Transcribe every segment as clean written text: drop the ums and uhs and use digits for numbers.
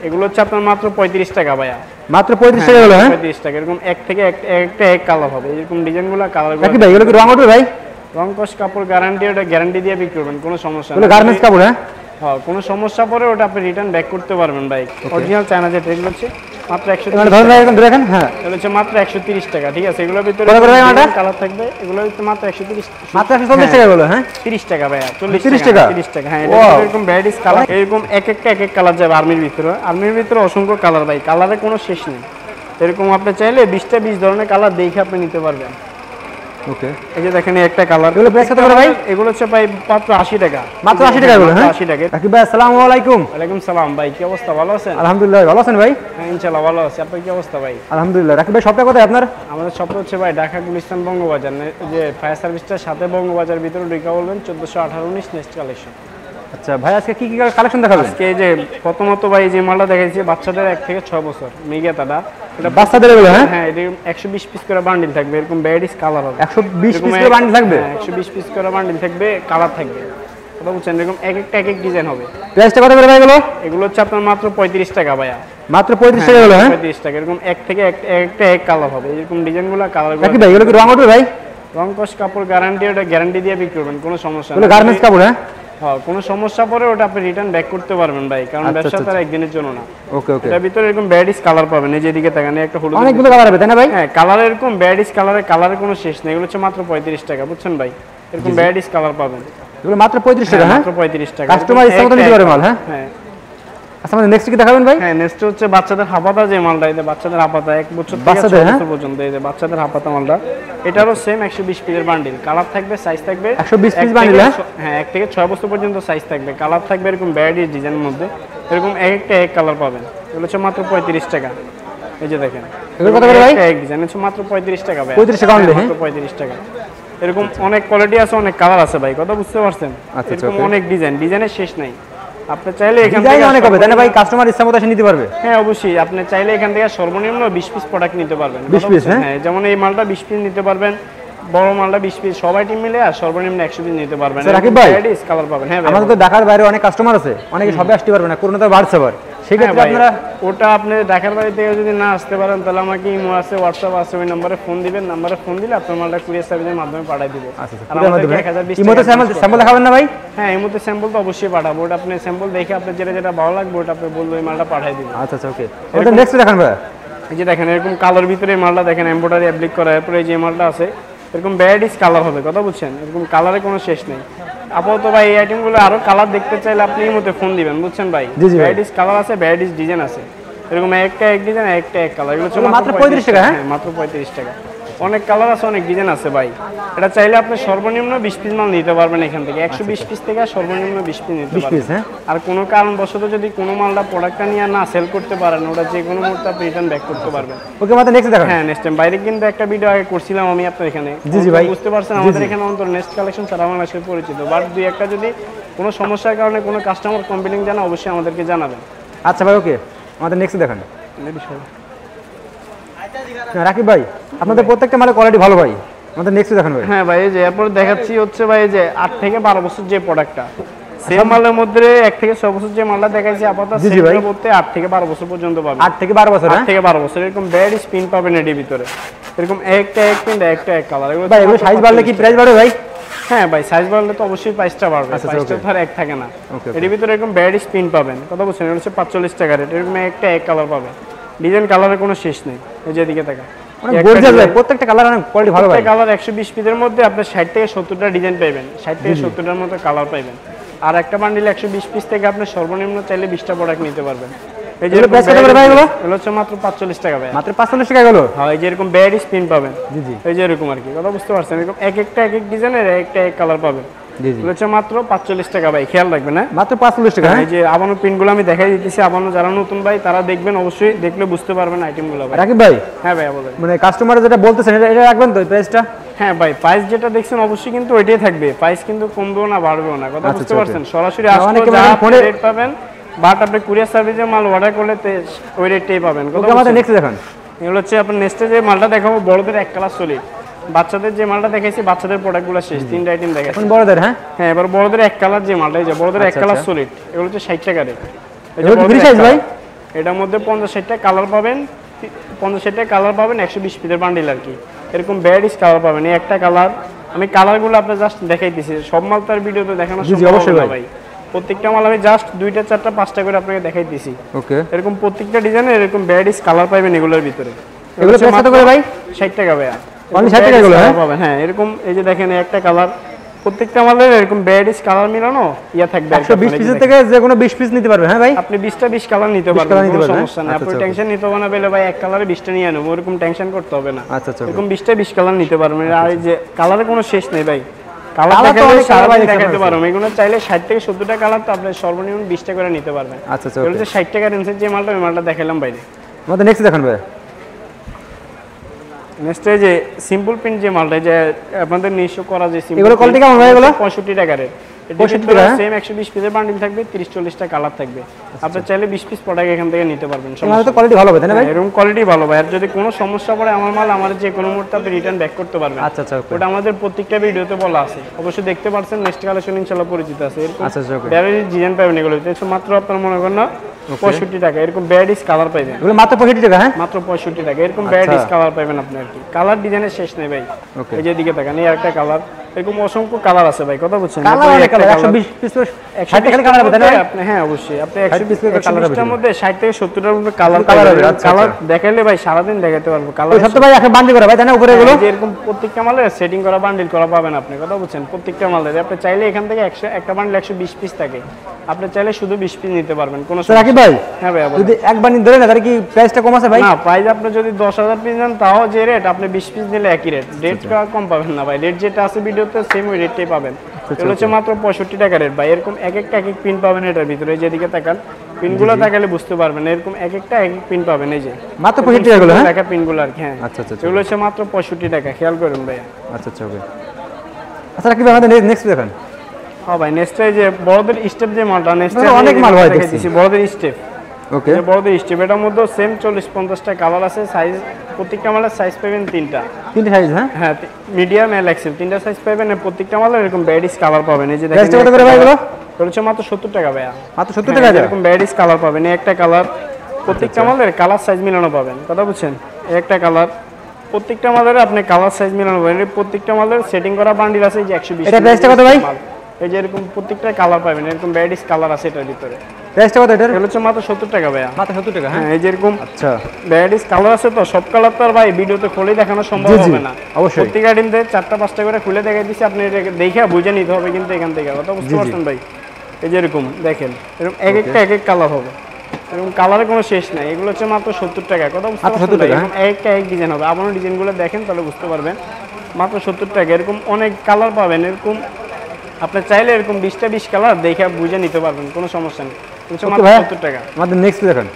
এগুলো হচ্ছে আপনার মাত্র 35 টাকা ভাইয়া। মাত্র 35 টাকা হলো? হ্যাঁ 35 টাকা। এরকম এক থেকে একটা এক কালার হবে, এরকম ডিজাইনগুলো কালার কি ভাই এগুলো কি রং উঠবে ভাই? রং কস কাপড় গ্যারান্টি, ওটা গ্যারান্টি দিয়ে বিক্রি করবেন, কোনো সমস্যা না। গার্মেন্টস কাপড়? হ্যাঁ কোনো সমস্যা পরে ওটা আপনি রিটার্ন ব্যাক করতে পারবেন ভাই। অরিজিনাল চায়না যেটা এগুলো হচ্ছে মাত্র 130 টাকা। দেখেন হ্যাঁ এগুলো হচ্ছে মাত্র 130 টাকা, ঠিক আছে। এগুলোর ভিতরে কালার থাকবে, এগুলো হচ্ছে মাত্র 130 মাত্র 140 টাকা বলো? হ্যাঁ 30 টাকা ভাইয়া, 30 টাকা 30 টাকা। হ্যাঁ এরকম ভ্যারাইটিস কালার, এরকম এক কালার যাবে আর্মির ভিতরে। আর্মির ভিতরে অসংখ্য কালার ভাই, কালারে কোনো শেষ নেই। এরকম আপনি চাইলে 20 ধরনের কালার দেখে আপনি নিতে পারবেন। ওকে এই যে দেখেন একটা কালার। এগুলো প্রাইস কত করে ভাই? এগুলো হচ্ছে ভাই মাত্র 80 টাকা। মাত্র 80 টাকা বলো? হ্যাঁ 80 টাকা। রাকিব ভাই আসসালামু আলাইকুম। ওয়ালাইকুম সালাম ভাই, কি অবস্থা, ভালো আছেন? আলহামদুলিল্লাহ, ভালো আছেন ভাই? হ্যাঁ ইনশাআল্লাহ ভালো আছি। আপনার কি অবস্থা ভাই? আলহামদুলিল্লাহ। রাকিব ভাই শপটা কোথায় আপনার? আমাদের শপটা হচ্ছে ভাই ঢাকা গুলিস্তান বঙ্গবাজার, যে ফায়ার সার্ভিসটার সাথে বঙ্গবাজার ভিতরে ঢুকে বলবেন 1418-19 নেক্সট কালেকশন। আচ্ছা ভাই আজকে কি কালেকশন দেখাবেন? আজকে এই যে প্রথমত ভাই যে মালটা দেখাইছি বাচ্চাদের 1 থেকে 6 বছর মিগাতাটা, এটা বাচ্চাদের এগুলো? হ্যাঁ হ্যাঁ এটা 120 পিস করে বান্ডিল থাকবে, এরকম ভ্যারাইটিস কালার হবে। 120 পিস করে বান্ডিল থাকবে? 120 পিস করে বান্ডিল থাকবে, কালার থাকবে, কথা বুঝছেন? এরকম এক এক ডিজাইন হবে। প্রাইসটা কত করে ভাই এগুলো? এগুলো হচ্ছে আপনার মাত্র 35 টাকা ভাইয়া। মাত্র 35 টাকা হলো? হ্যাঁ 35 টাকা। এরকম এক থেকে একটা এক কালার হবে, এরকম ডিজাইনগুলো কালার। রাকিব ভাই এগুলো কি রং উঠবে ভাই? রং কস কাপড় গ্যারান্টি, ওটা গ্যারান্টি দিয়ে বিক্রি করবেন, কোনো সমস্যা না। গার্মেন্টস কাপড়? হ্যাঁ কোনো সমস্যা পরে ওটা আপনি রিটার্ন ব্যাক করতে পারবেন ভাই, কারণ ব্যবসা তার একদিনের জন্য না। ওকে ওকে। এর ভিতরে এরকম ভ্যারাইটিস কালার পাবেন, এই যে এদিকে তাকান, একটা হলুদ, অনেকগুলো কালার হবে তাই না ভাই? হ্যাঁ কালার এরকম ভ্যারাইটিস কালারের কোনো শেষ নেই। এগুলো হচ্ছে মাত্র 35 টাকা, বুঝছেন ভাই? এরকম ভ্যারাইটিস কালার পাবেন, এগুলো মাত্র 35 টাকা? হ্যাঁ মাত্র 35 টাকা। কাস্টমার ইচ্ছা মতো নিতে পারে মাল? হ্যাঁ হ্যাঁ। আচ্ছা আমাদের নেক্সট কি দেখাবেন ভাই? হ্যাঁ নেক্সট হচ্ছে বাচ্চাদের হাপাতা, যে মালটা এই যে বাচ্চাদের হাপাতা 1 বছর থেকে 6 বছর পর্যন্ত, এই যে বাচ্চাদের হাপাতা মালটা, এটারও সেম 120 পিসের বান্ডিল, কালার থাকবে, সাইজ থাকবে 120 পিস বান্ডিল? হ্যাঁ 1 থেকে 6 বছর পর্যন্ত সাইজ থাকবে, কালার থাকবে এরকম ভ্যারাইটিস ডিজাইনের মধ্যে, এরকম এক কালার পাবেন। এগুলো হচ্ছে মাত্র 35 টাকা। এই যে দেখেন এগুলো কত করে ভাই? এক ডিজাইন হচ্ছে মাত্র 35 টাকা ভাই। 35 টাকা অনলি? মাত্র 35 টাকা। এরকম অনেক কোয়ালিটি আছে, অনেক কালার আছে ভাই, কথা বুঝতে পারছেন? এরকম অনেক ডিজাইনের শেষ নাই। আপনি চাইলে এখান থেকে অনেক হবে তাই না ভাই? কাস্টমার ইচ্ছা মতো এসে নিতে পারবে? হ্যাঁ অবশ্যই, আপনি চাইলে এখান থেকে সর্বনিম্ন 20 পিস প্রোডাক্ট নিতে পারবেন। 20 পিস? হ্যাঁ যেমন এই মালটা 20 পিস নিতে পারবেন, বড় মালটা 20 পিস, সবাই টিম মিলে আর সর্বনিম্ন 100 পিস নিতে পারবেন। রাকিব ভাই কালার পাবেন। হ্যাঁ আমাদের তো ঢাকার বাইরে অনেক কাস্টমার আছে, অনেকে সবাই আসতে পারবে না, করোনা তো বাড়ছে আবার, সেক্ষেত্রে আপনারা ওটা আপনি ঢাকার বাড়ি থেকে যদি না আসতে পারেন তাহলে আমাকে ইমো আছে, হোয়াটসঅ্যাপ আছে, ওই নম্বরে ফোন দিবেন, নম্বরে ফোন দিলে আপনার মালটা কুরিয়ার সার্ভিসের মাধ্যমে পাঠিয়ে দিব। ইমোতে স্যাম্পল দেখাবেন না ভাই? হ্যাঁ ইমোতে স্যাম্পল তো অবশ্যই পাঠাবো, ওটা আপনি স্যাম্পল দেখে আপনার যেটা ভালো লাগবে ওটা আপনি বললে ওই মালটা পাঠিয়ে দিবেন। আচ্ছা আচ্ছা ওকে। ওটা নেক্সট দেখান ভাই। এই যে দেখেন এরকম কালার ভিতরে মালটা দেখেন, এমব্রয়ডারি অ্যাপ্লিক করা, এরপরে এই যে মালটা আছে এরকম ভ্যারাইটিস কালার হবে, কথা বুঝছেন? এরকম কালারে কোনো শেষ নেই। আপাতত ভাই এই আইটেমগুলো আরো কালার দেখতে চাইলে আপনি এই মধ্যে ফোন দিবেন, বুঝছেন ভাই? ভ্যারাইটিস কালার আছে, ভ্যারাইটিস ডিজাইন আছে, এরকম একটা এক ডিজাইন, একটা এক কালার। এগুলো মাত্র 35 টাকা? হ্যাঁ মাত্র 35 টাকা। অনেক কালার আছে, অনেক ডিজাইন আছে ভাই। এটা চাইলে আপনি সর্বনিম্ন 20 পিস মাল নিতে পারবেন এখান থেকে, 120 পিস থেকে সর্বনিম্ন 20 পিস নিতে পারবেন। আর কোনো কারণবশত যদি কোনো মালটা প্রোডাক্টটা নিয়ে না সেল করতে পারেন, ওটা যে কোনো মুহূর্তে আপনি রিটার্ন ব্যাক করতে পারবেন। ওকে মাত্র নেক্সট দেখান। হ্যাঁ নেক্সট টাইম বাইরে কিন্তু একটা ভিডিও আগে করছিলাম আমি আপনার এখানে, জি জি ভাই বুঝতে পারছেন? আমাদের এখানে অন্তর নেক্সট কালেকশন সারা বাংলাদেশে পরিচিত, বাট দুই একটা যদি কোনো সমস্যার কারণে কোনো কাস্টমার কমপ্লেইন জানা অবশ্যই আমাদেরকে জানাবেন। আচ্ছা ভাই ওকে, আমাদের নেক্সট দেখান। রাকিব ভাই আপনাদের প্রত্যেকটা মালের কোয়ালিটি ভালো ভাই, আমাদের নেক্সট দেখান ভাই। হ্যাঁ ভাই এই যে এরপর দেখাচ্ছি হচ্ছে ভাই যে 8 থেকে 12 বছর যে প্রোডাক্টটা, সেম মালের মধ্যে 1 থেকে 6 বছর যে মালটা দেখাইছি আপাতত সেটার মধ্যে 8 থেকে 12 বছর পর্যন্ত পাবেন। 8 থেকে 12 বছর? 8 থেকে 12 বছর এরকম ব্যাড স্পিন পাবেন এর ভিতরে, এরকম একটা এক প্রিন্ট, একটা এক কালার। ভাই এগুলো সাইজ বাড়লে কি প্রাইস বাড়বে ভাই? হ্যাঁ ভাই সাইজ বাড়লে তো অবশ্যই প্রাইসটা বাড়বে, প্রাইসটা তো আর এক থাকে না। এর ভিতরে এরকম ব্যাড স্পিন পাবেন, কথা বলছেন? এটা হচ্ছে 45 টাকা রেট, এরকম একটা এক কালার পাবেন, ডিজাইন কালারের কোনো শেষ নেই। এই যে এদিকে তাকা, গর্জিয়াস ভাই, প্রত্যেকটা কালার অনেক কোয়ালিটি ভালো ভাই। প্রত্যেকটা কালার 120 পিসের মধ্যে আপনি 60 থেকে 70টা ডিজাইন পাবেন, 60 থেকে 70টার মতো কালার পাবেন। আর একটা বান্ডিল 120 পিস থেকে আপনি সর্বনিম্ন চাইলে 20টা প্রোডাক্ট নিতে পারবেন। এই যে প্রাইস কত করে ভাই এগুলো? এগুলো হচ্ছে মাত্র 45 টাকা ভাই। মাত্র 45 টাকা এগুলো? হ্যাঁ এই যে এরকম ব্যাড স্পিন পাবেন, জি জি এই যে এরকম আর কি, কথা বুঝতে পারছেন? এরকম এক একটা ডিজাইনের একটা এক কালার পাবেন। জি জি এগুলো হচ্ছে মাত্র 45 টাকা ভাই, খেয়াল রাখবেন। হ্যাঁ মাত্র 45 টাকা। এই যে আবানো প্রিন্টগুলো আমি দেখাই দিতেছি, আবানো যারা নতুন ভাই তারা দেখবেন, অবশ্যই দেখলে বুঝতে পারবেন আইটেমগুলো ভাই। রাকিব ভাই হ্যাঁ ভাই বলেন। মানে কাস্টমার যেটা বলতেছেন এটা রাখবেন তো প্রাইসটা? হ্যাঁ ভাই প্রাইস যেটা দেখছেন অবশ্যই কিন্তু ওইটাই থাকবে, প্রাইস কিন্তু কমবেও না বাড়বেও না, কথা বুঝতে পারছেন? সরাসরি আসলে যা রেট পাবেন, বাট আপনি কুরিয়ার সার্ভিসে মাল অর্ডার করলে ওই রেটটাই পাবেন। ওকে আমাদের নেক্সট দেখান। এগুলো হচ্ছে আপনার নেক্সটে যে মালটা দেখাবো বড়দের এক কালার সলিড, বাচ্চাদের যে মালটা দেখাইছি বাচ্চাদের প্রোডাক্টগুলো শেষ, 3টা আইটেম দেখাচ্ছি। এখন বড়দের? হ্যাঁ হ্যাঁ এবার বড়দের এক কালার যে মালটা, এই যে বড়দের এক কালার সলিড, এগুলো হচ্ছে 60 টাকা রেট। এগুলো ফ্রি সাইজ ভাই? এটার মধ্যে 50-60টা কালার পাবেন, 50-60টা কালার পাবেন, 120 পিসের বান্ডিল আর কি। এরকম ভ্যারাইটিস কালার পাবেন। এই একটা কালার, আমি কালারগুলো আপনার জাস্ট দেখাইতেছি, সব মাল তার ভিডিওতে দেখানো সম্ভব না ভাই। প্রত্যেকটা মাল আমি জাস্ট 2টা 4টা 5টা করে আপনাকে দেখাইতেছি। ওকে, এরকম প্রত্যেকটা ডিজাইনের এরকম ভ্যারাইটিস কালার পাবেন এগুলোর ভিতরে। এগুলো প্রাইস কত করে ভাই? 60 টাকা ভাই। অনলি 60 টাকা এগুলো? হ্যাঁ পাবেন। হ্যাঁ, এরকম এই যে দেখেন একটা কালার, প্রত্যেকটা মালের এরকম ভ্যারাইটিস কালার মিলানো ইয়া থাকবে। 120 পিস থেকে যে কোনো 20 পিস নিতে পারবে। হ্যাঁ ভাই, আপনি 20টা 20 কালার নিতে পারবেন, কোনো সমস্যা নেই। আপনি টেনশন নিতে হবে না বলে ভাই এক কালারে 20টা নিয়ে নেব, এরকম টেনশন করতে হবে না। আচ্ছা আচ্ছা, এরকম 20টা 20 কালার নিতে পারবেন। আর এই যে কালারে কোনো শেষ নেই ভাই, কালার দেখালে সারা দিন দেখাতে পারবেন। এগুলো চাইলে 60 থেকে 70টা কালার, তো আপনি সর্বনিম্ন 20টা করে নিতে পারবেন। আচ্ছা আচ্ছা, এগুলো যে 60 টাকা রেঞ্জের যে মালটা, ওই মালটা দেখালাম বাইরে। আমাদের নেক্সট দেখান ভাই। নেক্সট এই যে সিম্পল প্রিন্ট যে মালটা, যে আপনাদের নিশ্চয় করা যে সিম্পল, এগুলো কোয়ালিটি কেমন ভাই? এগুলো 65 টাকার। 65 টাকা সেম 120 পিসের বান্ডিল থাকবে, 30-40টা কালার থাকবে। আপনি চাইলে 20 পিস প্রোডাক্ট এখান থেকে নিতে পারবেন। আমাদের তো কোয়ালিটি ভালো হবে তাই না ভাই? এরকম কোয়ালিটি ভালো ভাই। আর যদি কোনো সমস্যা পড়ে আমার মাল আমার যে কোনো মুহূর্তে আপনি রিটার্ন ব্যাক করতে পারবেন। আচ্ছা আচ্ছা, ওটা আমাদের প্রত্যেকটা ভিডিওতে বলা আছে, অবশ্যই দেখতে পারছেন। নেক্সট কালেকশন ইনশাআল্লাহ পরিচিত আছে। এরকম আচ্ছা আচ্ছা, ওকে। ভ্যারাইটিস ডিজাইন পাবেন এগুলো, তো মাত্র আপনার মনে করেন না 65 টাকা। এরকম ভ্যারাইটিস কালার পাবেন এগুলো মাত্র 65 টাকা? হ্যাঁ, মাত্র 65 টাকা। এরকম ভ্যারাইটিস কালার পাবেন আপনি আর কি। কালার ডিজাইনের শেষ নেই ভাই। এই যে দিকে তাকান, এই একটা কালার, এরকম অসংখ্য কালার আছে ভাই, কথা বুঝছেন? কালার 120 পিস 60 টাকা কালার হবে তাই না আপনি? হ্যাঁ অবশ্যই, আপনি 120 পিস কালার হবে। 120টার মধ্যে 60 থেকে 70টার মধ্যে কালার কালার হবে। কালার দেখাইলে ভাই সারা দিন দেখাতে পারবো। কালার ওই সব তো ভাই এখন বান্ডিল করা ভাই তাই না উপরে এগুলো? যে এরকম প্রত্যেকটা মালে সেটিং করা বান্ডিল করা পাবেন আপনি, কথা বুঝছেন? প্রত্যেকটা মালে আপনি চাইলে এখান থেকে একটা বান্ডিল 120 পিস থাকে, আপনি চাইলে শুধু 20 পিস নিতে পারবেন, কোনো সমস্যা রাকিব ভাই। হ্যাঁ ভাই, যদি এক বান্ডিল ধরে না তাহলে কি প্রাইসটা কম আছে ভাই? না, প্রাইস আপনি যদি 10,000 পিস নেন তাও যে রেট, আপনি 20 পিস নিলে একই রেট। রেট কম পাবেন না ভাই, রেট যেটা আছে ভিডিওতে সেম ওই রেটটাই পাবেন। এগুলো হচ্ছে মাত্র 65 টাকা রেট ভাই। এরকম এক একটা এক এক পিন পাবেন এটার ভিতরে, যেদিকে তাকান পিনগুলো তাকালে বুঝতে পারবেন। এরকম এক একটা এক এক পিন পাবেন, এই যে মাত্র 65 টাকা এগুলো? হ্যাঁ, টাকা পিনগুলো আর কি। হ্যাঁ আচ্ছা আচ্ছা, এগুলো হচ্ছে মাত্র 65 টাকা, খেয়াল করুন ভাই। আচ্ছা আচ্ছা, ওকে। আচ্ছা রাকিব ভাই, আমাদের নেক্সট দেখান। হ্যাঁ ভাই, নেক্সট এই যে বড়দের স্টেপ যে মালটা, নেক্সট অনেক মাল হয় দেখছি। বড়দের স্টেপ, ওকে, বড়দের স্টেপ, এটার মধ্যে সেম 40-50টা কালার আছে। সাইজ প্রত্যেকটা মালের সাইজ পাবেন তিনটা সাইজ। হ্যাঁ হ্যাঁ, মিডিয়াম এল এক্সেল তিনটা সাইজ পাবেন। প্রত্যেকটা মালের এরকম ভ্যারাইটিস কালার পাবেন। এই যে দেখেন কত করে ভাই এগুলো? হচ্ছে মাত্র 70 টাকা ভাইয়া। মাত্র 70 টাকা? এরকম ভ্যারাইটিস কালার পাবেন। এই একটা কালার, প্রত্যেকটা মালের কালার সাইজ মিলানো পাবেন, কথা বুঝছেন? এই একটা কালার, প্রত্যেকটা মালের আপনি কালার সাইজ মিলানো পাবেন। প্রত্যেকটা মালের সেটিং করা বান্ডিল আছে, এই যে 120। এটা প্রাইসটা কত ভাই? এই যে এরকম প্রত্যেকটা কালার পাবেন, এরকম ভ্যারাইটিস কালার আছে এটার ভিতরে। প্রাইসটা কত এটার? এগুলো হচ্ছে মাত্র 70 টাকা ভাইয়া। মাত্র 70 টাকা? হ্যাঁ, এই যে এরকম আচ্ছা ভ্যারাইটিস কালার আছে, তো সব কালার তো আর ভাই ভিডিওতে খুলে দেখানো সম্ভব হবে না। অবশ্যই প্রত্যেক আইটেম দিয়ে 4টা-5টা করে খুলে দেখাই দিচ্ছি, আপনি দেখে বুঝে নিতে হবে কিন্তু এখান থেকে, কথা বুঝতে পারছেন ভাই? এই যে এরকম দেখেন, এরকম এক একটা এক এক কালার হবে, এরকম কালারের কোনো শেষ নাই। এগুলো হচ্ছে মাত্র 70 টাকা, কথা বুঝতে পারছেন ভাই? এরকম এক একটা এক ডিজাইন হবে, আপনারা ডিজাইনগুলো দেখেন তাহলে বুঝতে পারবেন। মাত্র 70 টাকা, এরকম অনেক কালার পাবেন। এরকম আপনি চাইলে এরকম 20টা 20 কালার দেখে বুঝে নিতে পারবেন, কোনো সমস্যা নেই। হচ্ছে মাত্র 70 টাকা। আমাদের নেক্সট দেখান।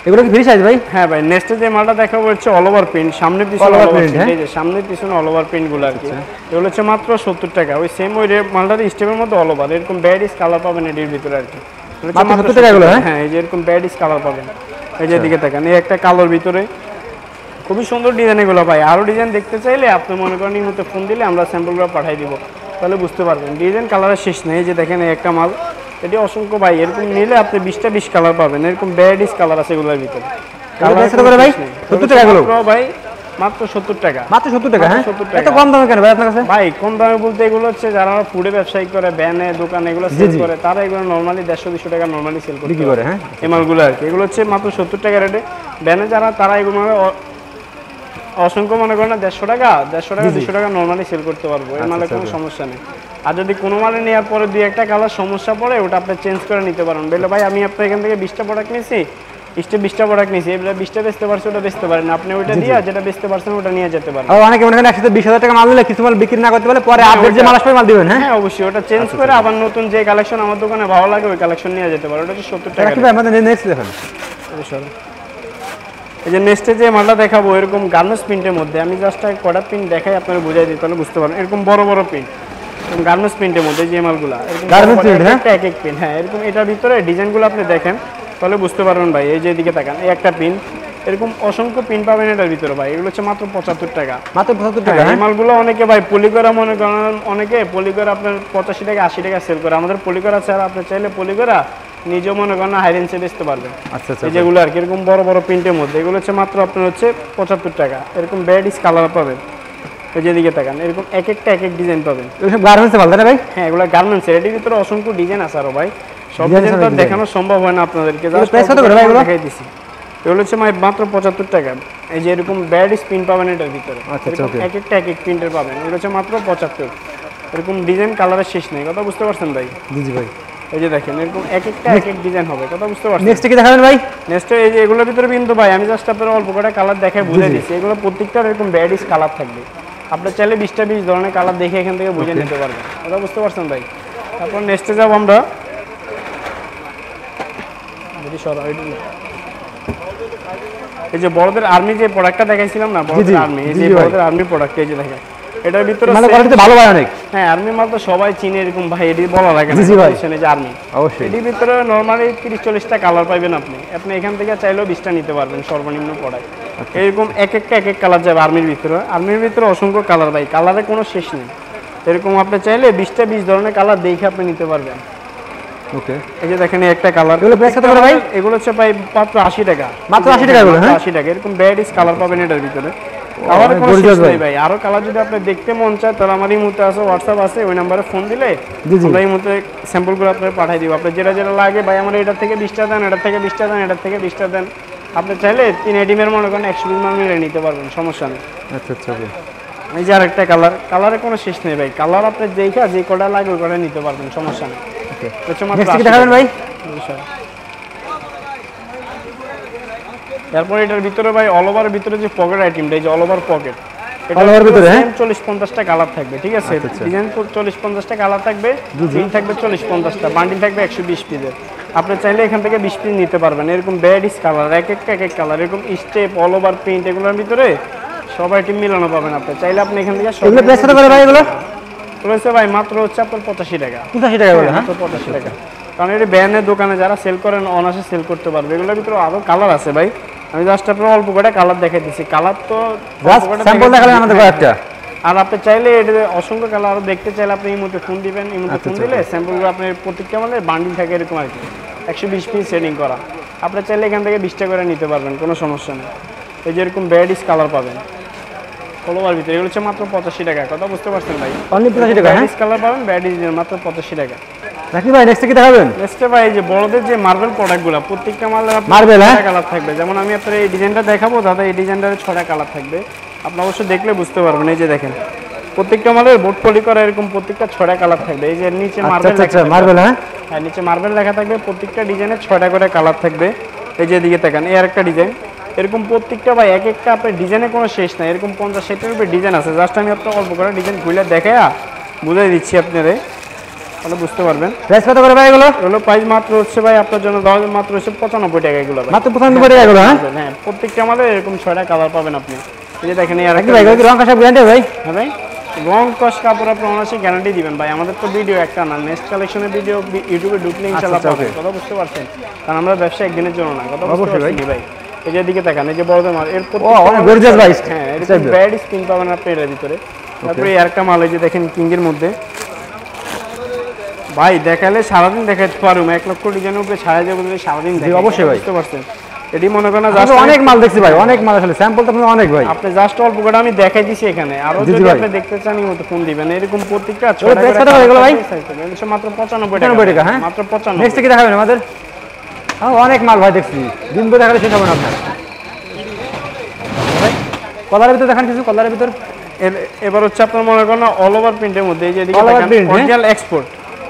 এগুলো কি ফ্রি সাইজ ভাই? হ্যাঁ ভাই, নেক্সট যে মালটা দেখাবো হচ্ছে অল ওভার প্রিন্ট, সামনে পিছনে অল ওভার প্রিন্ট। এই যে সামনে পিছনে অল ওভার প্রিন্ট গুলো আর কি। এগুলো হচ্ছে মাত্র 70 টাকা। ওই সেম ওই মালটার স্টেপের মধ্যে অল ওভার এরকম ভ্যারাইটিস কালার পাবেন এর ভিতরে আর কি। মাত্র 70 টাকা এগুলো? হ্যাঁ, এই যে এরকম ভ্যারাইটিস কালার পাবেন। এই যে দিকে তাকান, এই একটা কালার ভিতরে খুবই সুন্দর ডিজাইন এগুলো ভাই। আরো ডিজাইন দেখতে চাইলে আপনি মনে করেন এই মধ্যে ফোন দিলে আমরা স্যাম্পলগুলো পাঠিয়ে দিব, তাহলে বুঝতে পারবেন। ডিজাইন কালারের শেষ নেই। এই যে দেখেন এই একটা মাল, এটি অসংখ্য ভাই। এরকম নিলে আপনি 20টা 20 কালার পাবেন, এরকম ভ্যারাইটিস কালার আছে এগুলোর ভিতরে। ভাই 70 টাকা এগুলো? ভাই মাত্র 70 টাকা। মাত্র 70 টাকা? হ্যাঁ, 70 টাকা। এত কম দামে কেন ভাই আপনার কাছে? ভাই কম দামে বলতে এগুলো হচ্ছে যারা ফুডে ব্যবসায়ী করে, ভ্যানে দোকানে এগুলো সেল করে, তারা এগুলো নরমালি 150-200 টাকা নরমালি সেল বিক্রি করে। হ্যাঁ, এই মালগুলো আর কি। এগুলো হচ্ছে মাত্র 70 টাকা রেটে। ভ্যানে যারা, তারা এগুলো অসংখ্য মনে করেন না 150 টাকা 200 টাকা নরমালি সেল করতে পারবো। এই মালে কোনো সমস্যা নেই। আর যদি কোনো মালে নেওয়ার পরে 2-1টা কালার সমস্যা পড়ে, ওটা আপনি চেঞ্জ করে নিতে পারেন। বলে ভাই আমি আপনার এখান থেকে 20টা প্রোডাক্ট নিয়েছি, 20টা প্রোডাক্ট নিয়েছি, এবার 20টা বেচতে পারছি, ওটা বেচতে পারেন, আপনি ওইটা দিয়ে যেটা বেচতে পারছেন ওটা নিয়ে যেতে পারেন। আর অনেকে মনে করেন একসাথে 20,000 টাকা মাল নিলে কিছু মাল বিক্রি না করতে পারলে পরে আপডেট যে মাল আসবে মাল দিবেন। হ্যাঁ অবশ্যই, ওটা চেঞ্জ করে আবার নতুন যে কালেকশন আমার দোকানে ভালো লাগে ওই কালেকশন নিয়ে যেতে পারেন। ওটা হচ্ছে 70 টাকা। রাকিব ভাই, আমাদের নেক্সট দেখেন। এই যে নেক্সটে যে মালটা দেখাবো এরকম গার্মেন্টস প্রিন্টের মধ্যে, আমি জাস্ট কটা প্রিন্ট দেখাই আপনারা বুঝাই দিই, তাহলে বুঝতে পারবেন। এরকম বড় বড় প্রিন্ট গার্মেন্টস প্রিন্টের মধ্যে যে মালগুলো, গার্মেন্টস প্রিন্ট, হ্যাঁ এক এক প্রিন্ট। হ্যাঁ, এরকম এটার ভিতরে ডিজাইনগুলো আপনি দেখেন তাহলে বুঝতে পারবেন ভাই। এই যে এদিকে তাকান, এই একটা প্রিন্ট, এরকম অসংখ্য প্রিন্ট পাবেন এটার ভিতরে ভাই। এগুলো হচ্ছে মাত্র 75 টাকা। মাত্র 75 টাকা। এই মালগুলো অনেকে ভাই পলি করা মনে করেন, অনেকে পলি করা আপনার 85 টাকা 80 টাকা সেল করে। আমাদের পলি করা ছাড়া আপনি চাইলে পলি করা নিজেও মনে করেন হাই রেঞ্জে বেচতে পারবেন। আচ্ছা আচ্ছা। এই যেগুলো আর কি এরকম বড় বড় প্রিন্টের মধ্যে, এগুলো হচ্ছে মাত্র আপনার হচ্ছে 75 টাকা। এরকম ভ্যারাইটিস কালার পাবেন। এই যেদিকে তাকান, এরকম এক একটা এক এক ডিজাইন পাবেন। এগুলো সব গার্মেন্টসে ভালো না ভাই? হ্যাঁ, এগুলো গার্মেন্টস এর ভিতরে অসংখ্য ডিজাইন আছে আরো ভাই। সব ডিজাইন তো দেখানো সম্ভব হয় না আপনাদেরকে, জাস্ট প্রাইস কত করে ভাই এগুলো? দেখাই দিছি। এগুলো হচ্ছে মাত্র 75 টাকা। এই যে এরকম ভ্যারাইটিস প্রিন্ট পাবেন এটার ভিতরে। আচ্ছা আচ্ছা, ওকে। এক একটা এক এক প্রিন্টের পাবেন। এগুলো হচ্ছে মাত্র 75। এরকম ডিজাইন কালারের শেষ নেই, কথা বুঝতে পারছেন ভাই? জি জি ভাই। এই যে দেখেন এরকম এক একটা এক এক ডিজাইন হবে, কথা বুঝতে পারছেন? নেক্সট কি দেখাবেন ভাই? নেক্সট এই যে এগুলোর ভিতরে কিন্তু ভাই আমি জাস্ট আপনাদের অল্প কটা কালার দেখাই বুঝে দিচ্ছি। এগুলো প্রত্যেকটার এরকম ভ্যারাইটিস কালার থাকবে। আপনি চাইলে 20টা 20 ধরনের কালার দেখে এখান থেকে বুঝে নিতে পারবেন, কথা বুঝতে পারছেন ভাই? তারপর নেক্সটে যাব আমরা। যদি এই যে বড়দের আর্মি যে প্রোডাক্টটা দেখাইছিলাম না, বড়দের আর্মি, এই যে বড়দের আর্মি প্রোডাক্ট, এই যে দেখেন এটার ভিতরে মানে কোয়ালিটি ভালো ভাই অনেক। হ্যাঁ, আর্মি মাল তো সবাই চিনে এরকম ভাই, এটি বলা লাগে না। জি ভাই, এই যে আর্মি অবশ্যই। এটির ভিতরে নরমালি 30-40টা কালার পাবেন আপনি। আপনি এখান থেকে চাইলেও 20টা নিতে পারবেন সর্বনিম্ন প্রোডাক্ট। এরকম এক একটা এক এক কালার যাবে আর্মির ভিতরে। আর্মির ভিতরে অসংখ্য কালার ভাই, কালারে কোনো শেষ নেই। এরকম আপনি চাইলে 20টা 20 ধরনের কালার দেখে আপনি নিতে পারবেন। ওকে, এই যে দেখেন একটা কালার। এগুলো প্রাইস কত করে ভাই? এগুলো হচ্ছে ভাই মাত্র 80 টাকা। মাত্র 80 টাকা এগুলো? হ্যাঁ, 80 টাকা। এরকম ভ্যারাইটিস কালার পাবেন এটার ভিতরে। কালারে কোনো শেষ নেই ভাই। আরো কালার যদি আপনি দেখতে মন চায় তাহলে আমার এই মুহূর্তে আছে, হোয়াটসঅ্যাপ আছে, ওই নম্বরে ফোন দিলে আমরা এই মুহূর্তে স্যাম্পলগুলো আপনাকে পাঠিয়ে দিব। আপনার যেটা যেটা লাগে ভাই, আমার এটার থেকে 20টা দেন, এটার থেকে 20টা দেন, এটার থেকে 20টা দেন। আপনি চাইলে 3 আইটেমের মনে করেন 120 মাল মিলে নিতে পারবেন, সমস্যা নেই। আচ্ছা আচ্ছা, ওকে। এই যে আরেকটা কালার, কালারে কোনো শেষ নেই ভাই। কালার আপনি যেইটা যে কটা লাগে ওই কটা নিতে পারবেন, সমস্যা নেই। ওকে, হচ্ছে মাত্র নেক্সট কি দেখাবেন ভাই? তারপর এটার ভিতরে ভাই অল ওভার ভিতরে যে পকেট আইটেমটা, এই যে all over pocket, all over ভিতরে 40-50টা কালার থাকবে, ঠিক আছে? ডিজাইন 40-50টা কালার থাকবে, প্রিন্ট থাকবে 40-50টা, বান্ডিল থাকবে 120 পিসের। আপনি চাইলে এখান থেকে 20 পিস নিতে পারবেন। এরকম ভ্যারাইটিস কালার, এক একটা এক এক কালার, এরকম স্টেপ, অল ওভার প্রিন্ট, এগুলোর ভিতরে সব আইটেম মিলানো পাবেন। আপনি চাইলে আপনি এখান থেকে সব। এগুলো প্রাইস কত করে ভাই এগুলো? রয়েছে ভাই মাত্র হচ্ছে আপনার 85 টাকা। 85 টাকা বলে? হ্যাঁ, 85 টাকা। কারণ এটি ব্যানের দোকানে যারা সেল করেন অনায়াসে সেল করতে পারবে। এগুলোর ভিতরে আরো কালার আছে ভাই, আমি জাস্ট আপনার অল্প করে কালার দেখাই দিচ্ছি। কালার তো স্যাম্পল দেখালেন আমাদের কয়েকটা। আর আপনি চাইলে এটা অসংখ্য কালার আরো দেখতে চাইলে আপনি এই মুহূর্তে ফোন দিবেন। এই মুহূর্তে ফোন দিলে স্যাম্পলগুলো আপনার প্রত্যেকটা মানে বান্ডিল থাকে এরকম আর কি, 120 পিস সেটিং করা। আপনি চাইলে এখান থেকে 20টা করে নিতে পারবেন, কোনো সমস্যা নেই। এই যে এরকম ভ্যারাইটিস কালার পাবেন কলোবার ভিতরে। এগুলো হচ্ছে মাত্র 85 টাকা, কথা বুঝতে পারছেন ভাই? অনলি 85 টাকা। ভ্যারাইটিস কালার পাবেন, ভ্যারাইটিস মাত্র 85 টাকা। রাখি ভাই, নেক্সট কি দেখাবেন? নেক্সটে ভাই যে বড়দের যে মার্বেল প্রোডাক্টগুলো, প্রত্যেকটা মালের মার্বেল কালার থাকবে। যেমন আমি আপনার এই ডিজাইনটা দেখাবো দাদা, এই ডিজাইনটার 6টা কালার থাকবে। আপনি অবশ্যই দেখলে বুঝতে পারবেন। এই যে দেখেন প্রত্যেকটা মালের বোর্ড পলি করা, এরকম প্রত্যেকটা 6টা কালার থাকবে। এই যে নিচে মার্বেল লেখা থাকবে, মার্বেল, হ্যাঁ নিচে মার্বেল লেখা থাকবে। প্রত্যেকটা ডিজাইনের 6টা করে কালার থাকবে। এই যে এদিকে তাকান, এই আরেকটা ডিজাইন। এরকম প্রত্যেকটা ভাই এক একটা আপনার ডিজাইনে কোনো শেষ নাই। এরকম 50-60 রুপে ডিজাইন আছে। জাস্ট আমি আপনার অল্প করে ডিজাইন খুলে দেখায়া বুঝাই দিচ্ছি আপনারে, তাহলে বুঝতে পারবেন। প্রাইস কত করে ভাই এগুলো? এগুলো প্রাইস মাত্র হচ্ছে ভাই আপনার জন্য মাত্র হচ্ছে 95 টাকা। এগুলো মাত্র 95 টাকা এগুলো? হ্যাঁ, প্রত্যেকটা আমাদের এরকম 6টা কালার পাবেন আপনি। এই যে দেখেন এই রাখি ভাই, এগুলো কি রং কাশা গ্যারান্টি ভাই? হ্যাঁ ভাই, রং কস কাপড় আপনি অনায়াসে গ্যারান্টি দিবেন ভাই। আমাদের তো ভিডিও একটা না, নেক্সট কালেকশনের ভিডিও ইউটিউবে ঢুকলে ইনশাআল্লাহ পাবেন, কথা বুঝতে পারছেন? কারণ আমরা ব্যবসা একদিনের জন্য না, কথা বুঝতে পারছেন ভাই? এই যে দিকে তাকান, এই যে বড়দের মাল, এর গর্জিয়াস ভাই। হ্যাঁ, এরকম ব্যাড স্কিন পাবেন আপনি এর ভিতরে। তারপরে আরেকটা মাল, এই যে দেখেন কিংয়ের মধ্যে ভাই, দেখালে সারাদিন দেখাতে পারুম। 1 লক্ষ ডিজাইনের উপরে ছাড়া যাবে বলে সারাদিন দেখে, অবশ্যই ভাই, বুঝতে পারছেন? এটি মনে করেন জাস্ট অনেক মাল দেখছি ভাই, অনেক মাল আসলে স্যাম্পল তো অনেক ভাই। আপনি জাস্ট অল্প করে আমি দেখাই দিছি এখানে। আরো যদি আপনি দেখতে চান এই মতো ফোন দিবেন। এরকম প্রত্যেকটা 6টা করে এগুলো ভাই মাত্র 95 টাকা। হ্যাঁ, মাত্র 95। নেক্সট কি দেখাবেন আমাদের? অনেক মাল ভাই দেখছি, দিন ধরে দেখালে শেষ হবে না আপনার। কলারের ভিতর দেখান কিছু, কলারের ভিতর। এবার হচ্ছে আপনার মনে করেন অল ওভার প্রিন্টের মধ্যে, এই যে অরিজিনাল এক্সপোর্ট,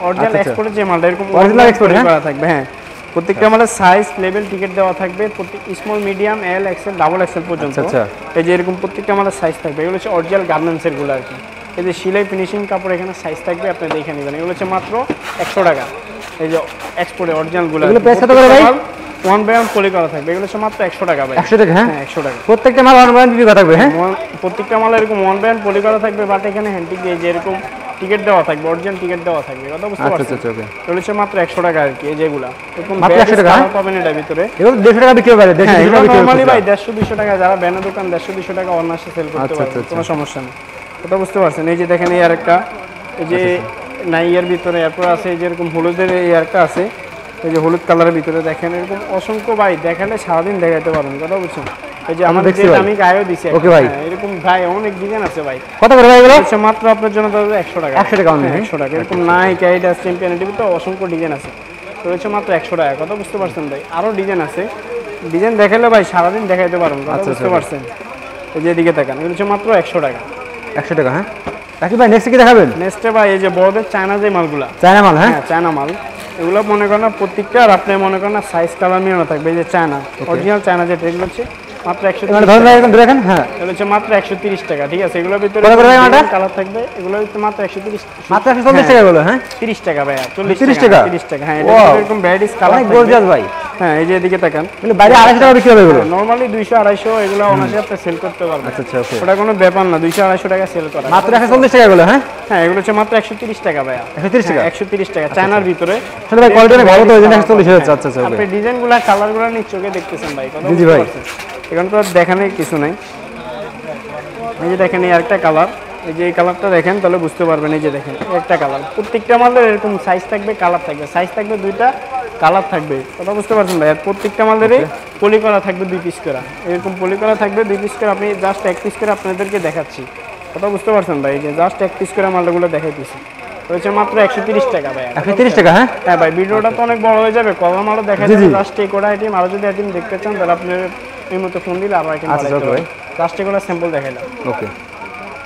অরিজিনাল এক্সপোর্টের যে মালটা এরকম অরিজিনাল এক্সপোর্ট করা থাকবে। হ্যাঁ, প্রত্যেকটা আমাদের সাইজ লেভেল টিকেট দেওয়া থাকবে, প্রত্যেক small medium L XL double XL পর্যন্ত। এই যে এরকম প্রত্যেকটা আমাদের সাইজ থাকবে। এগুলো হচ্ছে অরিজিনাল গার্মেন্টসের গুলো আর কি। এই যে সেলাই ফিনিশিং কাপড় এখানে সাইজ থাকবে, আপনি দেখে নেবেন। এগুলো হচ্ছে মাত্র 100 টাকা। এই যে এক্সপোর্টের অরিজিনাল গুলো, এগুলো প্রাইস কত করে ভাই? 1 বাই 1 পলি করা থাকবে। এগুলো হচ্ছে মাত্র 100 টাকা ভাই। 100 টাকা? হ্যাঁ, 100 টাকা। প্রত্যেকটা মাল 1 বাই 1 পলি করা থাকবে। হ্যাঁ, প্রত্যেকটা মাল এরকম 1 বাই 1 পলি করা থাকবে। বাট এখানে হ্যান্ডিক দিয়ে যে এরকম টিকিট দেওয়া থাকবে, অরিজিনাল টিকিট দেওয়া থাকবে, কথা বুঝতে আচ্ছা পারছেন? আচ্ছা ওকে। এগুলো হচ্ছে মাত্র 100 টাকা আর কি, এই যেগুলা এরকম মাত্র 100 টাকা, কালার পাবেন এটার ভিতরে। এগুলো 150 টাকা বিক্রি হবে, 150 টাকা বিক্রি নরমালি হবে। ভাই 150-200 টাকা, যারা ব্যানের দোকান 150-200 টাকা অনায়াসে সেল করতে আচ্ছা, পারবে, আচ্ছা, কোনো সমস্যা নেই, কথা বুঝতে পারছেন? এই যে দেখেন এই আরেকটা, এই যে নাইয়ের ভিতরে এরপর আছে এই যে এরকম হলুদের এই আরেকটা আছে, এই যে হলুদ কালারের ভিতরে দেখেন এরকম অসংখ্য ভাই, দেখালে সারাদিন দেখাতে পারবেন, কথা বুঝছেন? এই যে আমার দেখছি যেটা ভাই। আমি গায়েও দিছি ওকে ভাই। এরকম ভাই অনেক ডিজাইন আছে ভাই। কত করে ভাই এগুলো? হচ্ছে মাত্র আপনার জন্য দাদা 100 টাকা। 100 টাকা only, 100 টাকা এরকম নাইকি, অ্যাডিডাস, চ্যাম্পিয়ন, এটিভি তো অসংখ্য ডিজাইন আছে, তো হচ্ছে মাত্র 100 টাকা, কথা বুঝতে পারছেন ভাই? আরো ডিজাইন আছে, ডিজাইন দেখালে ভাই সারাদিন দেখাইতে পারবেন, কথা বুঝতে পারছেন? এই যে এদিকে তাকান, এগুলো হচ্ছে মাত্র 100 টাকা। 100 টাকা, হ্যাঁ। রাকিব ভাই নেক্সট কি দেখাবেন? নেক্সটে ভাই এই যে বড়দের চায়না যে মালগুলা, চায়না মাল, হ্যাঁ। হ্যাঁ চায়না মাল, এগুলো মনে করেন না প্রত্যেকটা আর আপনি মনে করেন না সাইজ কালার মিলানো থাকবে, এই যে চায়না অরিজিনাল চায়না যেটা, এগুলো হচ্ছে মাত্র 130 মানে ধরুন ভাই এরকম দেখেন, হ্যাঁ। এগুলো হচ্ছে মাত্র 130 টাকা, ঠিক আছে? এগুলোর ভিতরে কত করে ভাই মালটা? কালার থাকবে, এগুলো হচ্ছে মাত্র 130, মাত্র 140 টাকা এগুলো, হ্যাঁ। 30 টাকা ভাইয়া, 30 40 টাকা? টাকা, 30 টাকা, হ্যাঁ। এটা Wow! এরকম ভ্যারাইটিস কালার অনেক গর্জিয়াস ভাই। হ্যাঁ এই যে এদিকে তাকান, এগুলো বাইরে 250 টাকা বিক্রি হবে এগুলো। নরমালি 200-250 এগুলো অনায়াসে আপনি সেল করতে পারবেন, আচ্ছা আচ্ছা ওকে। ওটা কোনো ব্যাপার না, 200-250 টাকা সেল করা। মাত্র 140 টাকা এগুলো, হ্যাঁ। হ্যাঁ এগুলো হচ্ছে মাত্র 130 টাকা ভাইয়া, 130 টাকা। 130 টাকা চায়নার ভিতরে। আসলে ভাই কোয়ালিটি অনেক ভালো তো, ওই জন্য 140 হয়েছে। আচ্ছা আচ্ছা ওকে। আপনি ডিজাইনগুলো কালারগুলো নিজ চোখে দেখতেছেন ভাই, কথা জি, জি ভাই। বুঝতে পারছেন? এখানে তো আর দেখানোর কিছু নাই। এই যে দেখেন এই আরেকটা কালার, এই যে এই কালারটা দেখেন তাহলে বুঝতে পারবেন, এই যে দেখেন এই একটা কালার, প্রত্যেকটা মালের এরকম সাইজ থাকবে, কালার থাকবে, সাইজ থাকবে দুইটা, কালার থাকবে, কথা বুঝতে পারছেন ভাই? আর প্রত্যেকটা মালেরই পলি করা থাকবে 2 পিস করে, এরকম পলি করা থাকবে 2 পিস করে, আপনি জাস্ট 1 পিস করে আপনাদেরকে দেখাচ্ছি, কথা বুঝতে পারছেন ভাই? এই যে জাস্ট 1 পিস করে মালগুলো দেখাইতেছি, হচ্ছে মাত্র 130 টাকা ভাই। 130 টাকা, হ্যাঁ। হ্যাঁ ভাই ভিডিওটা তো অনেক বড় হয়ে যাবে, কলম আরো দেখা জি, যাবে, জি। জাস্ট এই কোডা আইটেম, আরো যদি আইটেম দেখতে চান তাহলে আপনি এই মতো ফোন দিলে আরো আইটেম আচ্ছা, বাড়াইতে ওকে পারবেন, জাস্ট এগুলো স্যাম্পল দেখাইলাম। ওকে।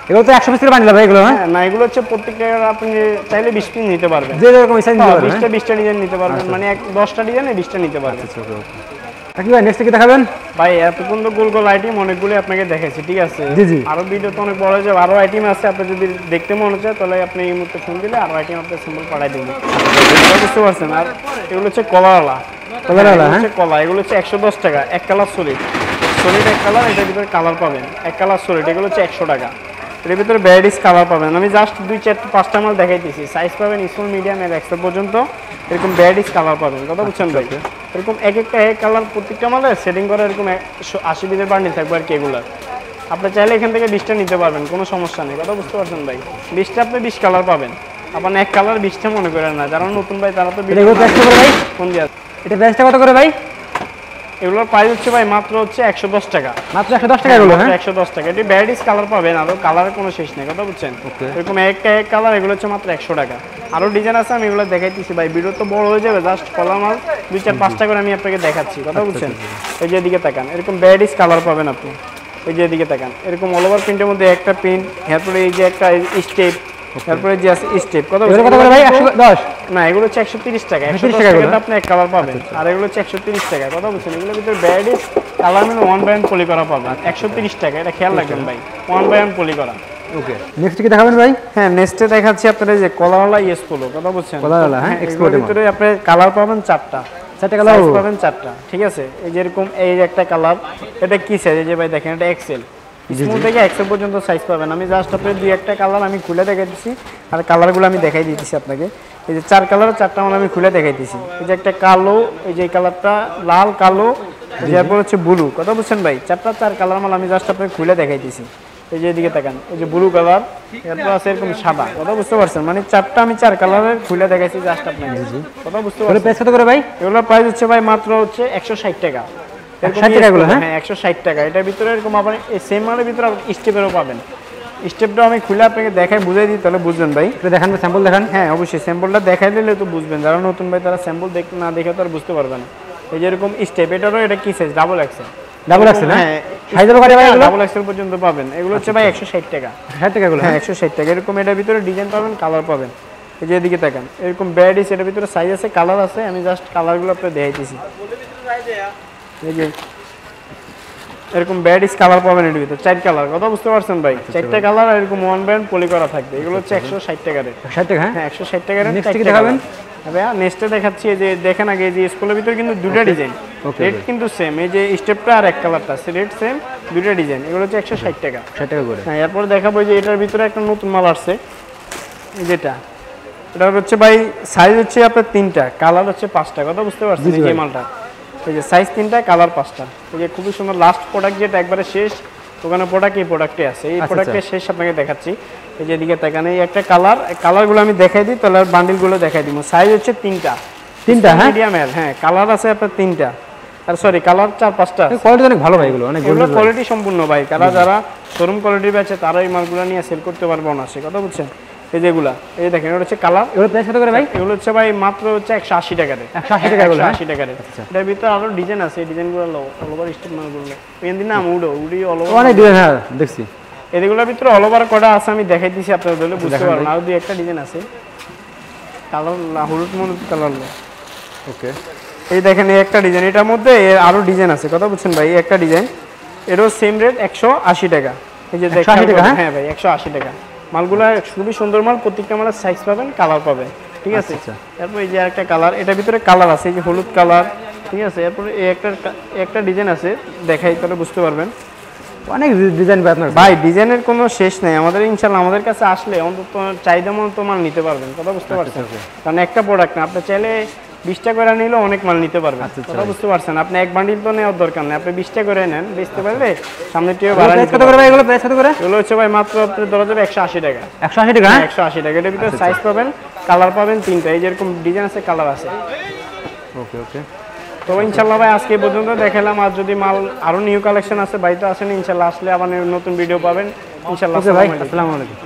এগুলো তো 100 পিস করে বানিয়ে ভাই এগুলো, হ্যাঁ। হ্যাঁ না এগুলো হচ্ছে প্রত্যেকটা আপনি চাইলে 20 পিস নিতে পারবেন, যে যেরকম সাইজ নিতে পারবেন, 20টা ডিজাইন নিতে পারবেন, মানে 10টা ডিজাইনে 20টা নিতে পারবেন। আচ্ছা ওকে ওকে। রাকিব ভাই নেক্সট কি দেখাবেন? ভাই এতক্ষণ তো গোল গোল আইটেম অনেকগুলো আপনাকে দেখাইছি, ঠিক আছে? জি, জি। আরো ভিডিও তো অনেক বড় হয়ে যাবে, আরো আইটেম আছে, আপনি যদি দেখতে মনে চায় তাহলে আপনি এই মুহূর্তে ফোন দিলে আরো আইটেম আপনার সিম্বল পাঠাই দেবেন, বুঝতে পারছেন? আর এগুলো হচ্ছে কলাওয়ালা, কলাওয়ালা, হ্যাঁ। হচ্ছে কলা, এগুলো হচ্ছে 110 টাকা, এক কালার সলিড, সলিড এক কালার, এটার ভিতরে কালার পাবেন, এক কালার সলিড, এগুলো হচ্ছে 100 টাকা। এর ভিতরে ভ্যারাইটিস কালার পাবেন, আমি জাস্ট 2-4-5টা মাল দেখাইতেছি, সাইজ পাবেন স্মল, মিডিয়াম, এর এক্সেল পর্যন্ত, এরকম ভ্যারাইটিস কালার পাবেন, কথা বুঝছেন ভাই? এরকম এক একটা এক কালার প্রত্যেকটা মালে সেটিং করে এরকম 80 পিসের বান্ডিল থাকবে আর কি, এগুলো আপনি চাইলে এখান থেকে 20টা নিতে পারবেন, কোনো সমস্যা নেই, কথা বুঝতে পারছেন ভাই? 20টা আপনি 20 কালার পাবেন, আপনার এক কালার 20টা মনে করেন না, যারা নতুন ভাই তারা তো এগুলো প্রাইস কত করে ভাই? ফোন দিয়ে এটা প্রাইসটা কত করে ভাই? এগুলোর প্রাইস হচ্ছে ভাই মাত্র হচ্ছে 110 টাকা, মাত্র 110 টাকা এগুলো, হ্যাঁ। 110 টাকা। এটি ভ্যারাইটিস কালার পাবেন, আরো কালারের কোনো শেষ নেই, কথা বুঝছেন? এরকম একটা এক কালার, এগুলো হচ্ছে মাত্র 100 টাকা। আরো ডিজাইন আছে, আমি এগুলো দেখাইতেছি ভাই, ভিডিও তো বড় হয়ে যাবে, জাস্ট কলার মাল 2-4-5টা করে আমি আপনাকে দেখাচ্ছি, কথা বুঝছেন? এই যে এদিকে তাকান, এরকম ভ্যারাইটিস কালার পাবেন আপনি, এই যে এদিকে তাকান, এরকম অল ওভার প্রিন্টের মধ্যে একটা প্রিন্ট, এরপরে এই যে একটা স্টেপ, তারপরে যে আছে স্টেপ, কথা এগুলো কত করে ভাই? 110? না এগুলো হচ্ছে 130 টাকা, 130 110 টাকা এগুলো? টাকাতে আপনি এক কালার পাবেন, আর এগুলো হচ্ছে 130 টাকা, কথা বুঝছেন? এগুলোর ভিতরে ভ্যারাইটিস কালার মানে 1 বাই 1 পলি করা পাবেন, 130 টাকা, এটা খেয়াল রাখবেন ভাই, 1 বাই 1 পলি করা। ওকে। নেক্সট কি দেখাবেন ভাই? হ্যাঁ নেক্সটে দেখাচ্ছি আপনাদের যে কলাওয়ালা ইয়েস পোলো, কথা বুঝছেন? কলাওয়ালা, হ্যাঁ, এগুলোর export ভিতরে আপনি কালার পাবেন 4টা, 4টা কালার সাইজ পাবেন 4টা, ঠিক আছে? এই যেরকম এই যে একটা কালার, এটা কি সাইজ? এই যে ভাই দেখেন এটা এক্সেল, স্মল থেকে এক্সেল পর্যন্ত সাইজ পাবেন, আমি জাস্ট আপনাদের 2-1টা কালার আমি খুলে দেখাইতেছি, আর কালারগুলো আমি দেখাই দিতেছি আপনাকে। এই যে 4 কালার 4টা মাল আমি খুলে দেখাইতেছি, এই যে একটা কালো, এই যে কালারটা লাল কালো, এরপর হচ্ছে ব্লু, কথা বুঝছেন ভাই? 4 কালার মাল আমি জাস্ট আপনাকে খুলে দেখাইতেছি। এই যে এদিকে তাকান, এই যে ব্লু কালার, এরপর আছে এরকম সাদা, কথা বুঝতে পারছেন? মানে 4টা আমি 4 কালারের খুলে দেখাইছি জাস্ট আপনাকে, কথা বুঝতে এগুলো পারছেন? প্রাইস কত করে ভাই? এগুলোর প্রাইস হচ্ছে ভাই মাত্র হচ্ছে 160 টাকা, 160 টাকা এগুলো, হ্যাঁ? 160 টাকা। এটার ভিতরে এরকম আপনি এই সেম মালের ভিতরে স্টেপেরও পাবেন, স্টেপটা আমি খুলে আপনাকে দেখাই বুঝাই দিই, তাহলে বুঝবেন ভাই। একটু দেখান, স্যাম্পল দেখান। হ্যাঁ অবশ্যই স্যাম্পলটা দেখাই দিলে তো বুঝবেন, যারা নতুন ভাই তারা স্যাম্পল না দেখে তো আর বুঝতে পারবে না। এই যে এরকম স্টেপ, এটারও এটা কি size? Double XL, double XL, হ্যাঁ সাইজের করে ভাই এগুলো? ডাবল এক্সেল পর্যন্ত পাবেন, এগুলো হচ্ছে ভাই 160 টাকা। 60 টাকা এগুলো, হ্যাঁ 160 টাকা। এরকম এটার ভিতরে ডিজাইন পাবেন, কালার পাবেন, এই যে এদিকে তাকান, এরকম ভ্যারাইটিস, এটার ভিতরে সাইজ আছে, কালার আছে, আমি জাস্ট কালারগুলো আপনাকে দেখাইতেছি। এই যে এরকম ভ্যারাইটিস কালার পাবেন এর ভিতরে, 4 কালার, কথা বুঝতে পারছেন ভাই? 4টা কালার এরকম 1 বাই 1 পলি করা থাকবে, এগুলো হচ্ছে 160 টাকা রেট। 60 টাকা, হ্যাঁ। হ্যাঁ 160 টাকা রেট। নেক্সট কি দেখাবেন? ভাইয়া নেক্সটে দেখাচ্ছি, এই যে দেখেন আগে, এই যে স্কুলের ভিতরে কিন্তু দুটো ডিজাইন, রেট কিন্তু সেম, এই যে স্টেপটা আর এক কালারটা রেট সেম, দুটো ডিজাইন, এগুলো হচ্ছে 160 টাকা। 60 টাকা করে, হ্যাঁ এরপর দেখাবো যে এটার ভিতরে একটা নতুন মাল আসছে, যেটা এটা হচ্ছে ভাই সাইজ হচ্ছে আপনার 3টা, কালার হচ্ছে 5টা, কথা বুঝতে পারছেন? এই যে মালটা এই যে সাইজ 3টা, কালার 5টা। এই যে খুবই সুন্দর লাস্ট প্রোডাক্ট যেটা একবারে শেষ ওখানে প্রোডাক্ট, এই প্রোডাক্টে আছে, এই প্রোডাক্টের শেষ আপনাকে দেখাচ্ছি। এই যে এদিকে তাকান, এই একটা কালারগুলো আমি দেখাই দিই, তাহলে বান্ডিলগুলো দেখাই দিব। সাইজ হচ্ছে 3টা, হ্যাঁ মিডিয়াম এল, হ্যাঁ কালার আছে আপনার 3টা, আর সরি কালার 4-5টা। কোয়ালিটি অনেক ভালো ভাই, এগুলো অনেক কোয়ালিটি সম্পূর্ণ ভাই, যারা শোরুম কোয়ালিটির বেচে তারা এই মালগুলো নিয়ে সেল করতে পারবে অনায়াসে, কথা বুঝছেন? এই যেগুলা এই দেখেন, এটা হচ্ছে কালার। এগুলো প্রাইস কত করে ভাই? এগুলো হচ্ছে ভাই মাত্র হচ্ছে 180 টাকাতে। 180 টাকা এগুলো? 180 টাকাতে। এটার ভিতরে আরো ডিজাইন আছে, এই ডিজাইনগুলো অল ওভার স্টেপ মালগুলো পেন দিন না উড়ি অল ওভার অনেক ডিজাইন, হ্যাঁ দেখছি। এগুলোর ভিতরে অল ওভার কটা আছে আমি দেখাই দিছি, আপনারা বলে বুঝতে পারবেন। আর দুই একটা ডিজাইন আছে, কালার হলুদ মলুদ কালার। ওকে, এই দেখেন এই একটা ডিজাইন, এটার মধ্যে আরো ডিজাইন আছে, কথা বুঝছেন ভাই? এই একটা ডিজাইন, এটাও সেম রেট 180 টাকা। এই যে দেখেন, হ্যাঁ ভাই 180 টাকা। মালগুলা খুবই সুন্দর মাল, প্রত্যেকটা মালের সাইজ পাবেন, কালার পাবেন, ঠিক আছে? তারপর এই যে একটা কালার, এটার ভিতরে কালার আছে, এই যে হলুদ কালার, ঠিক আছে? এরপরে এই একটা ডিজাইন আছে, দেখাই তাহলে বুঝতে পারবেন। অনেক ডিজাইন ভাই ডিজাইনের কোনো শেষ নেই আমাদের, ইনশাআল্লাহ আমাদের কাছে আসলে অন্তত চাহিদা মতো মাল নিতে পারবেন, কথা বুঝতে পারছেন? কারণ একটা প্রোডাক্ট না, আপনি চাইলে 20টা করে নিলেও অনেক মাল নিতে পারবেন, কথা বুঝতে পারছেন? আপনি এক বান্ডিল তো নেওয়ার দরকার নেই, আপনি 20টা করে নেন, বেচতে পারলে সামনে টিও ভাড়া নিতে পারবেন। এগুলো প্রাইস কত করে? এগুলো হচ্ছে ভাই মাত্র আপনার ধরা যাবে 180 টাকা। 180 টাকা? 180 টাকা। এটার ভিতরে সাইজ পাবেন, কালার পাবেন 3টা, এই যেরকম ডিজাইন আছে, কালার আছে। ওকে ওকে, তো ইনশাআল্লাহ ভাই আজকে পর্যন্ত দেখালাম, আর যদি মাল আরো নিউ কালেকশন আছে ভাই তো আসেন, ইনশাআল্লাহ আসলে আবার নতুন ভিডিও পাবেন ইনশাআল্লাহ। ভাই আসসালামু আলাইকুম।